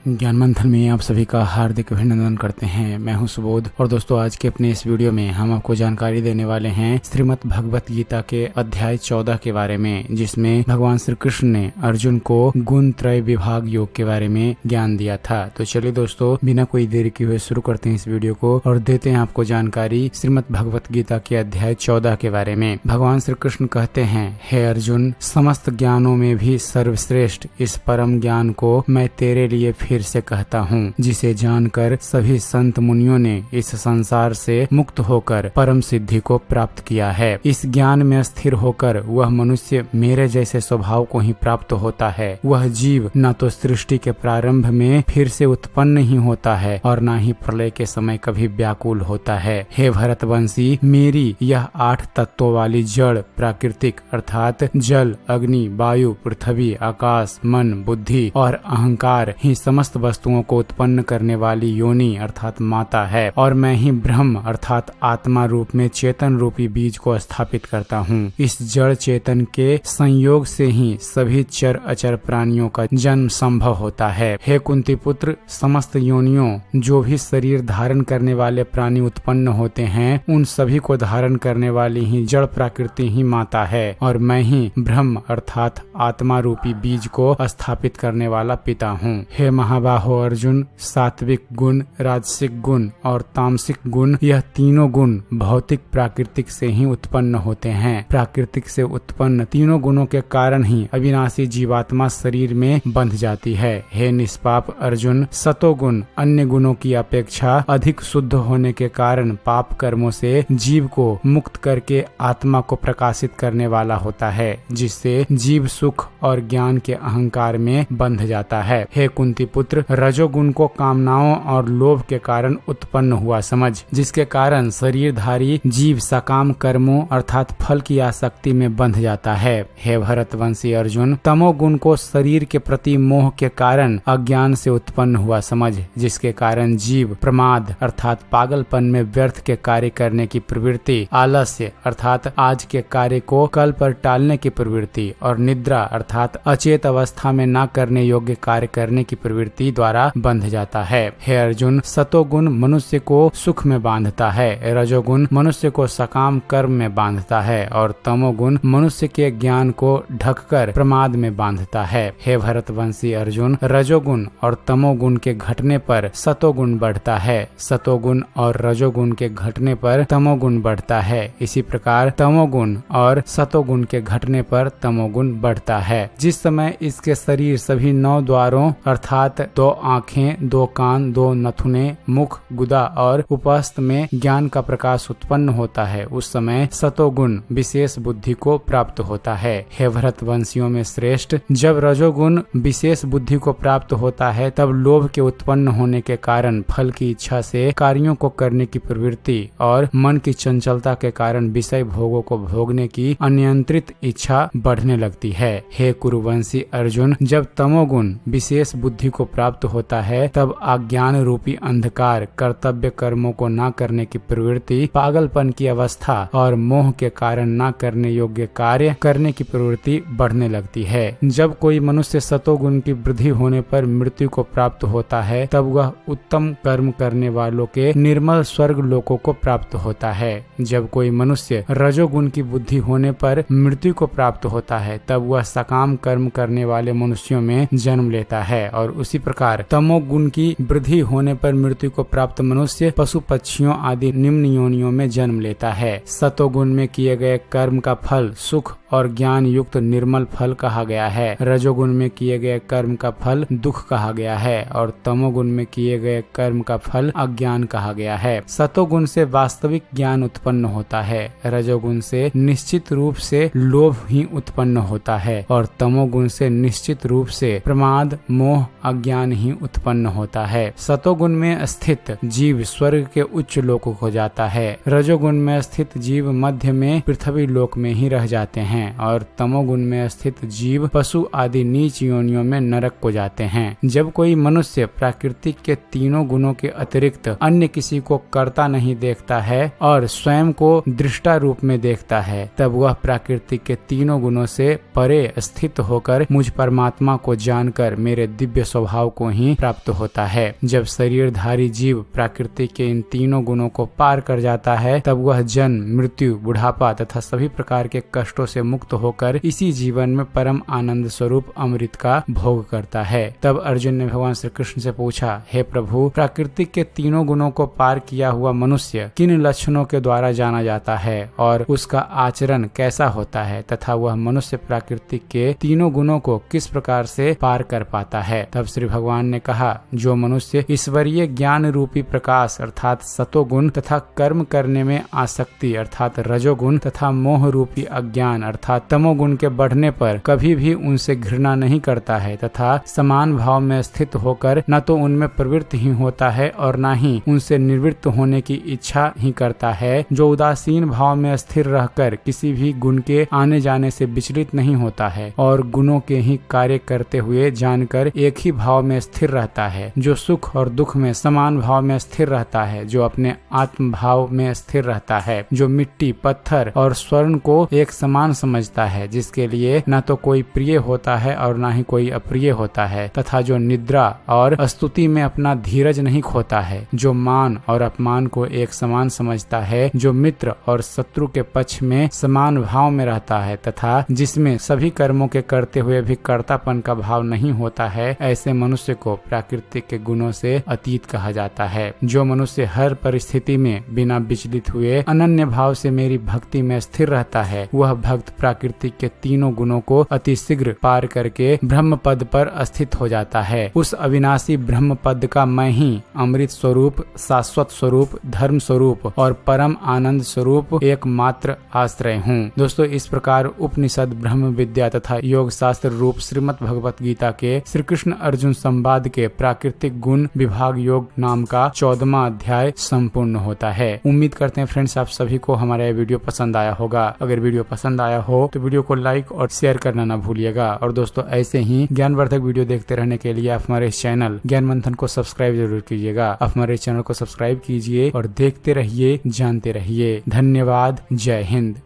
ज्ञान मंथन में आप सभी का हार्दिक अभिनंदन करते हैं। मैं हूं सुबोध और दोस्तों आज के अपने इस वीडियो में हम आपको जानकारी देने वाले हैं श्रीमद् भगवत गीता के अध्याय 14 के बारे में, जिसमें भगवान श्री कृष्ण ने अर्जुन को गुण त्रय विभाग योग के बारे में ज्ञान दिया था। तो चलिए दोस्तों बिना कोई देरी किए हुए शुरू करते हैं इस वीडियो को और देते हैं आपको जानकारी श्रीमद् भगवत गीता के अध्याय 14 के बारे में। भगवान श्री कृष्ण कहते हैं, हे अर्जुन, समस्त ज्ञानों में भी सर्वश्रेष्ठ इस परम ज्ञान को मैं तेरे लिए फिर से कहता हूँ, जिसे जानकर सभी संत मुनियों ने इस संसार से मुक्त होकर परम सिद्धि को प्राप्त किया है। इस ज्ञान में स्थिर होकर वह मनुष्य मेरे जैसे स्वभाव को ही प्राप्त होता है। वह जीव न तो सृष्टि के प्रारंभ में फिर से उत्पन्न ही होता है और न ही प्रलय के समय कभी व्याकुल होता है। हे भरतवंशी, मेरी यह 8 तत्वों वाली जड़ प्राकृतिक अर्थात जल, अग्नि, वायु, पृथ्वी, आकाश, मन, बुद्धि और अहंकार ही समस्त वस्तुओं को उत्पन्न करने वाली योनि अर्थात माता है और मैं ही ब्रह्म अर्थात आत्मा रूप में चेतन रूपी बीज को स्थापित करता हूँ। इस जड़ चेतन के संयोग से ही सभी चर अचर प्राणियों का जन्म संभव होता है। हे कुंती पुत्र, समस्त योनियों जो भी शरीर धारण करने वाले प्राणी उत्पन्न होते हैं, उन सभी को धारण करने वाली ही जड़ प्रकृति ही माता है और मैं ही ब्रह्म अर्थात आत्मा रूपी बीज को स्थापित करने वाला पिता हूँ। हे महाबाहो अर्जुन, सात्विक गुण, राजसिक गुण और तामसिक गुण, यह तीनों गुण भौतिक प्राकृतिक से ही उत्पन्न होते हैं। प्राकृतिक से उत्पन्न तीनों गुणों के कारण ही अविनाशी जीवात्मा शरीर में बंध जाती है। हे निष्पाप अर्जुन, सतोगुण अन्य गुणों की अपेक्षा अधिक शुद्ध होने के कारण पाप कर्मों से जीव को मुक्त करके आत्मा को प्रकाशित करने वाला होता है, जिससे जीव सुख और ज्ञान के अहंकार में बंध जाता है। हे कुंती पुत्र, रजोगुण को कामनाओं और लोभ के कारण उत्पन्न हुआ समझ, जिसके कारण शरीरधारी जीव सकाम कर्मों अर्थात फल की आसक्ति में बंध जाता है। हे भरतवंशी अर्जुन, तमोगुण को शरीर के प्रति मोह के कारण अज्ञान से उत्पन्न हुआ समझ, जिसके कारण जीव प्रमाद अर्थात पागलपन में व्यर्थ के कार्य करने की प्रवृत्ति, आलस्य अर्थात आज के कार्य को कल पर टालने की प्रवृत्ति और निद्रा अर्थात अचेत अवस्था में न करने योग्य कार्य करने की प्रवृत्ति द्वारा बंध जाता है। हे अर्जुन, सतोगुण मनुष्य को सुख में बांधता है, रजोगुण मनुष्य को सकाम कर्म में बांधता है और तमोगुण मनुष्य के ज्ञान को ढककर प्रमाद में बांधता है। हे भरतवंशी अर्जुन, रजोगुण और तमोगुण के घटने पर सतोगुण बढ़ता है, सतोगुण और रजोगुण के घटने पर तमोगुण बढ़ता है। इसी प्रकार तमोगुण और सतोगुण के घटने पर तमोगुण बढ़ता है। जिस समय इसके शरीर सभी 9 द्वारों अर्थात 2 आँखें, 2 कान, 2 नथुने, मुख, गुदा और उपस्थ में ज्ञान का प्रकाश उत्पन्न होता है, उस समय सतोगुण विशेष बुद्धि को प्राप्त होता है। हे भरतवंशियों में श्रेष्ठ, जब रजोगुण विशेष बुद्धि को प्राप्त होता है तब लोभ के उत्पन्न होने के कारण फल की इच्छा से कार्यों को करने की प्रवृत्ति और मन की चंचलता के कारण विषय भोगों को भोगने की अनियंत्रित इच्छा बढ़ने लगती है। हे कुरुवंशी अर्जुन, जब तमोगुण विशेष बुद्धि को प्राप्त होता है तब अज्ञान रूपी अंधकार, कर्तव्य कर्मों को न करने की प्रवृत्ति, पागलपन की अवस्था और मोह के कारण न करने योग्य कार्य करने की प्रवृत्ति बढ़ने लगती है। जब कोई मनुष्य सतोगुण की वृद्धि होने पर मृत्यु को प्राप्त होता है तब वह उत्तम कर्म करने वालों के निर्मल स्वर्ग लोकों को प्राप्त होता है। जब कोई मनुष्य रजोगुण की बुद्धि होने पर मृत्यु को प्राप्त होता है तब वह सकाम कर्म करने वाले मनुष्यों में जन्म लेता है और उसी प्रकार तमोगुण की वृद्धि होने पर मृत्यु को प्राप्त मनुष्य पशु पक्षियों आदि निम्न योनियों में जन्म लेता है। सतोगुण में किए गए कर्म का फल सुख और ज्ञान युक्त निर्मल फल कहा गया है। रजोगुण में किए गए कर्म का फल दुख कहा गया है और तमोगुण में किए गए कर्म का फल अज्ञान कहा गया है। सतोगुण से वास्तविक ज्ञान उत्पन्न होता है, रजोगुण से निश्चित रूप से लोभ ही उत्पन्न होता है और तमोगुण से निश्चित रूप से प्रमाद, मोह, अज्ञान ही उत्पन्न होता है। सतोगुण में स्थित जीव स्वर्ग के उच्च लोकों को जाता है, रजोगुण में स्थित जीव मध्य में पृथ्वी लोक में ही रह जाते हैं हैं और तमोगुण में स्थित जीव पशु आदि नीच योनियों में नरक को जाते हैं। जब कोई मनुष्य प्राकृतिक के तीनों गुणों के अतिरिक्त अन्य किसी को कर्ता नहीं देखता है और स्वयं को दृष्टा रूप में देखता है, तब वह प्राकृतिक के तीनों गुणों से परे स्थित होकर मुझ परमात्मा को जानकर मेरे दिव्य स्वभाव को ही प्राप्त होता है। जब शरीरधारी जीव प्राकृतिक के इन तीनों गुणों को पार कर जाता है, तब वह जन्म, मृत्यु, बुढ़ापा तथा सभी प्रकार के कष्टों से मुक्त होकर इसी जीवन में परम आनंद स्वरूप अमृत का भोग करता है। तब अर्जुन ने भगवान श्री कृष्ण से पूछा, हे प्रभु, प्राकृतिक के तीनों गुणों को पार किया हुआ मनुष्य किन लक्षणों के द्वारा जाना जाता है और उसका आचरण कैसा होता है तथा वह मनुष्य प्राकृतिक के तीनों गुणों को किस प्रकार से पार कर पाता है। तब श्री भगवान ने कहा, जो मनुष्य ईश्वरीय ज्ञान रूपी प्रकाश अर्थात सतोगुण तथा कर्म करने में आसक्ति अर्थात रजोगुण तथा मोह रूपी अज्ञान अर्थात तमोगुण के बढ़ने पर कभी भी उनसे घृणा नहीं करता है तथा समान भाव में स्थित होकर न तो उनमें प्रवृत्त ही होता है और न ही उनसे निवृत्त होने की इच्छा ही करता है, जो उदासीन भाव में स्थिर रहकर किसी भी गुण के आने जाने से विचलित नहीं होता है और गुणों के ही कार्य करते हुए जानकर एक ही भाव में स्थिर रहता है, जो सुख और दुख में समान भाव में स्थिर रहता है, जो अपने आत्म भाव में स्थिर रहता है, जो मिट्टी, पत्थर और स्वर्ण को एक समान समझता है, जिसके लिए न तो कोई प्रिय होता है और न ही कोई अप्रिय होता है, तथा जो निद्रा और स्तुति में अपना धीरज नहीं खोता है, जो मान और अपमान को एक समान समझता है, जो मित्र और शत्रु के पक्ष में समान भाव में रहता है तथा जिसमें सभी कर्मों के करते हुए भी कर्तापन का भाव नहीं होता है, ऐसे मनुष्य को प्राकृतिक के गुणों से अतीत कहा जाता है। जो मनुष्य हर परिस्थिति में बिना विचलित हुए अनन्य भाव से मेरी भक्ति में स्थिर रहता है, वह भक्त प्राकृतिक के तीनों गुणों को अति शीघ्र पार करके ब्रह्म पद पर स्थित हो जाता है। उस अविनाशी ब्रह्म पद का मैं ही अमृत स्वरूप, शाश्वत स्वरूप, धर्म स्वरूप और परम आनंद स्वरूप एकमात्र आश्रय हूँ। दोस्तों, इस प्रकार उपनिषद, ब्रह्म विद्या तथा योग शास्त्र रूप श्रीमद् भगवत गीता के श्री कृष्ण अर्जुन संवाद के प्राकृतिक गुण विभाग योग नाम का 14वां अध्याय संपूर्ण होता है। उम्मीद करते हैं फ्रेंड्स आप सभी को हमारा ये वीडियो पसंद आया होगा। अगर वीडियो पसंद आया हो तो वीडियो को लाइक और शेयर करना ना भूलिएगा। और दोस्तों, ऐसे ही ज्ञानवर्धक वीडियो देखते रहने के लिए आप हमारे चैनल ज्ञान मंथन को सब्सक्राइब जरूर कीजिएगा। आप हमारे चैनल को सब्सक्राइब कीजिए और देखते रहिए, जानते रहिए। धन्यवाद। जय हिंद।